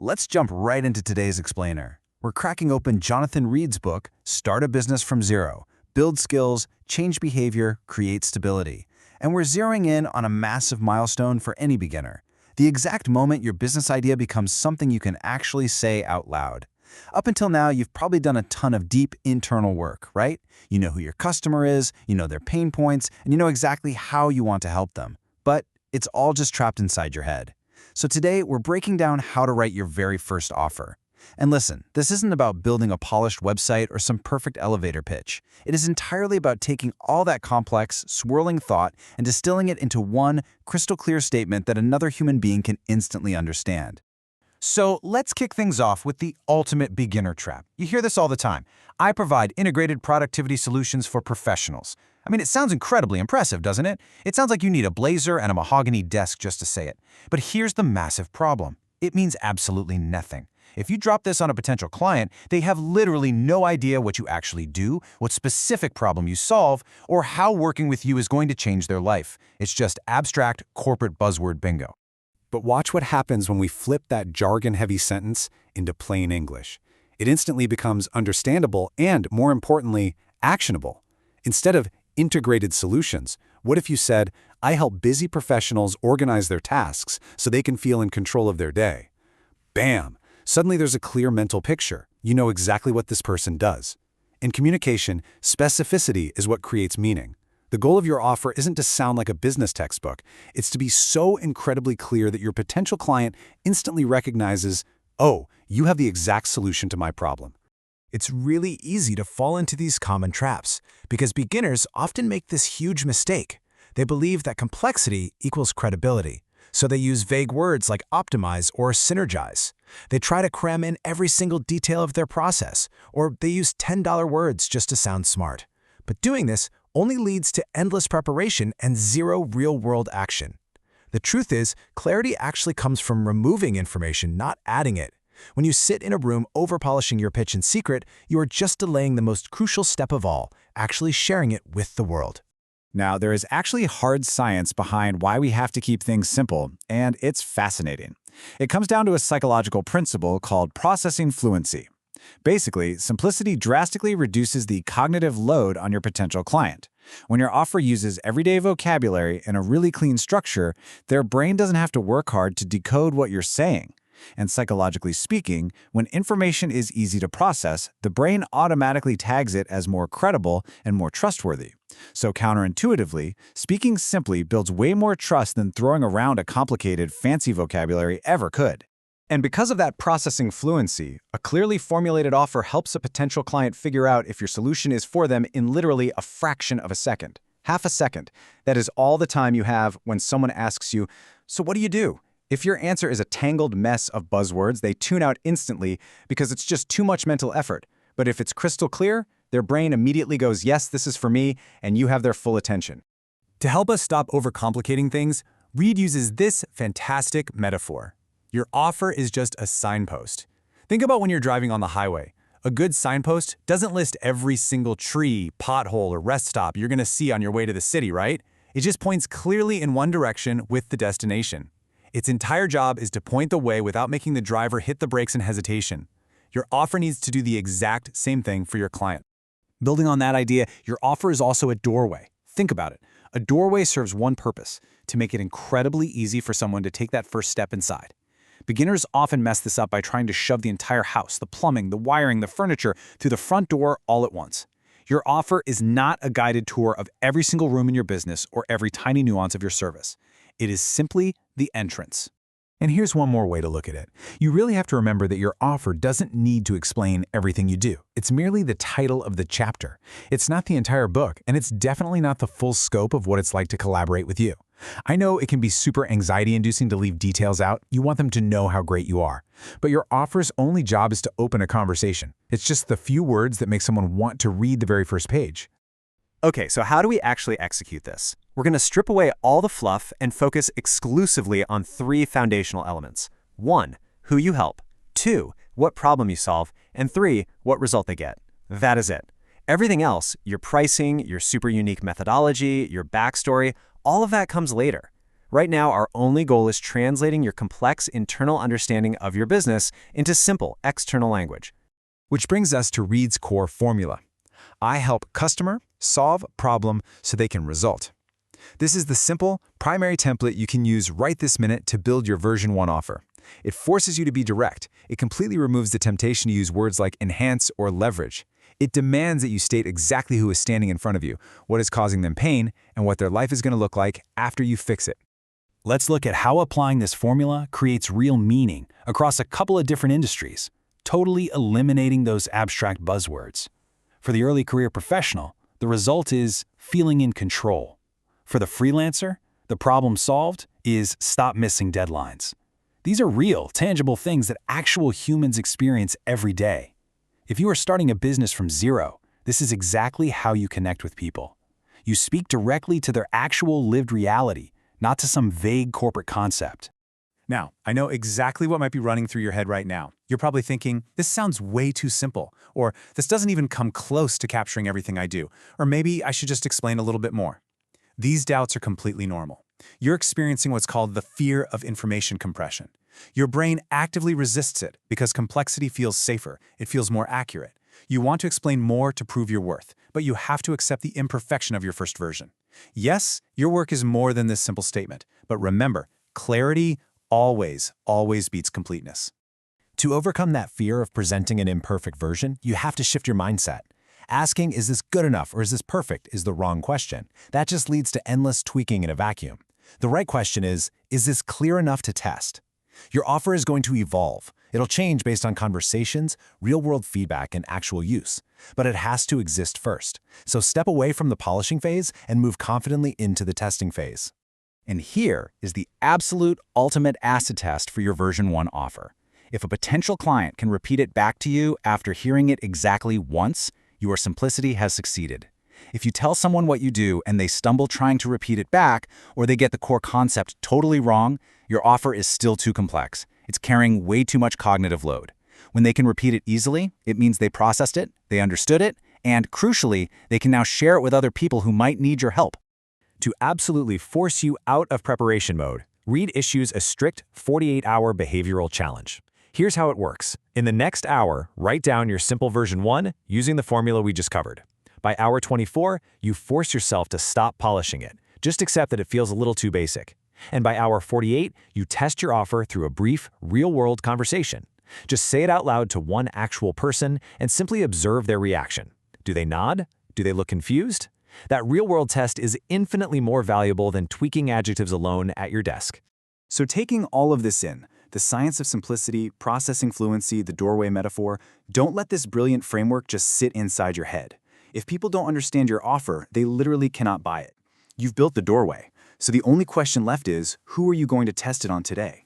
Let's jump right into today's explainer. We're cracking open Jonathan Reed's book, Start a Business from Zero, Build Skills, Change Behavior, Create Stability. And we're zeroing in on a massive milestone for any beginner. The exact moment your business idea becomes something you can actually say out loud. Up until now, you've probably done a ton of deep internal work, right? You know who your customer is, you know their pain points, and you know exactly how you want to help them. But it's all just trapped inside your head. So today, we're breaking down how to write your very first offer. And listen, this isn't about building a polished website or some perfect elevator pitch. It is entirely about taking all that complex, swirling thought and distilling it into one crystal clear statement that another human being can instantly understand. So let's kick things off with the ultimate beginner trap. You hear this all the time. I provide integrated productivity solutions for professionals. I mean, it sounds incredibly impressive, doesn't it? It sounds like you need a blazer and a mahogany desk just to say it. But here's the massive problem. It means absolutely nothing. If you drop this on a potential client, they have literally no idea what you actually do, what specific problem you solve, or how working with you is going to change their life. It's just abstract corporate buzzword bingo. But watch what happens when we flip that jargon-heavy sentence into plain English. It instantly becomes understandable and, more importantly, actionable. Instead of integrated solutions, what if you said, I help busy professionals organize their tasks so they can feel in control of their day? Bam! Suddenly there's a clear mental picture. You know exactly what this person does. In communication, specificity is what creates meaning. The goal of your offer isn't to sound like a business textbook. It's to be so incredibly clear that your potential client instantly recognizes, oh, you have the exact solution to my problem. It's really easy to fall into these common traps because beginners often make this huge mistake. They believe that complexity equals credibility. So they use vague words like optimize or synergize. They try to cram in every single detail of their process, or they use $10 words just to sound smart. But doing this only leads to endless preparation and zero real-world action. The truth is, clarity actually comes from removing information, not adding it. When you sit in a room over-polishing your pitch in secret, you are just delaying the most crucial step of all, actually sharing it with the world. Now, there is actually hard science behind why we have to keep things simple, and it's fascinating. It comes down to a psychological principle called processing fluency. Basically, simplicity drastically reduces the cognitive load on your potential client. When your offer uses everyday vocabulary and a really clean structure, their brain doesn't have to work hard to decode what you're saying. And psychologically speaking, when information is easy to process, the brain automatically tags it as more credible and more trustworthy. So counterintuitively, speaking simply builds way more trust than throwing around a complicated, fancy vocabulary ever could. And because of that processing fluency, a clearly formulated offer helps a potential client figure out if your solution is for them in literally a fraction of a second. Half a second. That is all the time you have when someone asks you, "So what do you do?" If your answer is a tangled mess of buzzwords, they tune out instantly because it's just too much mental effort. But if it's crystal clear, their brain immediately goes, yes, this is for me, and you have their full attention. To help us stop overcomplicating things, Reed uses this fantastic metaphor. Your offer is just a signpost. Think about when you're driving on the highway. A good signpost doesn't list every single tree, pothole, or rest stop you're going to see on your way to the city, right? It just points clearly in one direction with the destination. Its entire job is to point the way without making the driver hit the brakes in hesitation. Your offer needs to do the exact same thing for your client. Building on that idea, your offer is also a doorway. Think about it. A doorway serves one purpose, to make it incredibly easy for someone to take that first step inside. Beginners often mess this up by trying to shove the entire house, the plumbing, the wiring, the furniture, through the front door all at once. Your offer is not a guided tour of every single room in your business or every tiny nuance of your service. It is simply the entrance. And here's one more way to look at it. You really have to remember that your offer doesn't need to explain everything you do. It's merely the title of the chapter. It's not the entire book, and it's definitely not the full scope of what it's like to collaborate with you. I know it can be super anxiety-inducing to leave details out. You want them to know how great you are. But your offer's only job is to open a conversation. It's just the few words that make someone want to read the very first page. Okay, so how do we actually execute this? We're going to strip away all the fluff and focus exclusively on 3 foundational elements. 1, who you help. 2, what problem you solve. And 3, what result they get. That is it. Everything else, your pricing, your super unique methodology, your backstory, all of that comes later. Right now, our only goal is translating your complex internal understanding of your business into simple external language. Which brings us to Reed's core formula. I help customer solve problem so they can result. This is the simple, primary template you can use right this minute to build your version 1 offer. It forces you to be direct. It completely removes the temptation to use words like enhance or leverage. It demands that you state exactly who is standing in front of you, what is causing them pain, and what their life is going to look like after you fix it. Let's look at how applying this formula creates real meaning across a couple of different industries, totally eliminating those abstract buzzwords. For the early career professional, the result is feeling in control. For the freelancer, the problem solved is stop missing deadlines. These are real, tangible things that actual humans experience every day. If you are starting a business from zero, this is exactly how you connect with people. You speak directly to their actual lived reality, not to some vague corporate concept. Now, I know exactly what might be running through your head right now. You're probably thinking, this sounds way too simple, or this doesn't even come close to capturing everything I do, or maybe I should just explain a little bit more. These doubts are completely normal. You're experiencing what's called the fear of information compression. Your brain actively resists it because complexity feels safer, it feels more accurate. You want to explain more to prove your worth, but you have to accept the imperfection of your first version. Yes, your work is more than this simple statement, but remember, clarity always beats completeness. To overcome that fear of presenting an imperfect version, you have to shift your mindset. Asking, is this good enough or is this perfect, is the wrong question. That just leads to endless tweaking in a vacuum. The right question is this clear enough to test? Your offer is going to evolve. It'll change based on conversations, real-world feedback, and actual use. But it has to exist first. So step away from the polishing phase and move confidently into the testing phase. And here is the absolute ultimate acid test for your version 1 offer. If a potential client can repeat it back to you after hearing it exactly once, your simplicity has succeeded. If you tell someone what you do and they stumble trying to repeat it back, or they get the core concept totally wrong, your offer is still too complex. It's carrying way too much cognitive load. When they can repeat it easily, it means they processed it, they understood it, and crucially, they can now share it with other people who might need your help. To absolutely force you out of preparation mode, Reed issues a strict 48-hour behavioral challenge. Here's how it works. In the next hour, write down your simple version 1 using the formula we just covered. By hour 24, you force yourself to stop polishing it. Just accept that it feels a little too basic. And by hour 48, you test your offer through a brief, real-world conversation. Just say it out loud to one actual person and simply observe their reaction. Do they nod? Do they look confused? That real-world test is infinitely more valuable than tweaking adjectives alone at your desk. So taking all of this in, the science of simplicity, processing fluency, the doorway metaphor, don't let this brilliant framework just sit inside your head. If people don't understand your offer, they literally cannot buy it. You've built the doorway. So the only question left is, who are you going to test it on today?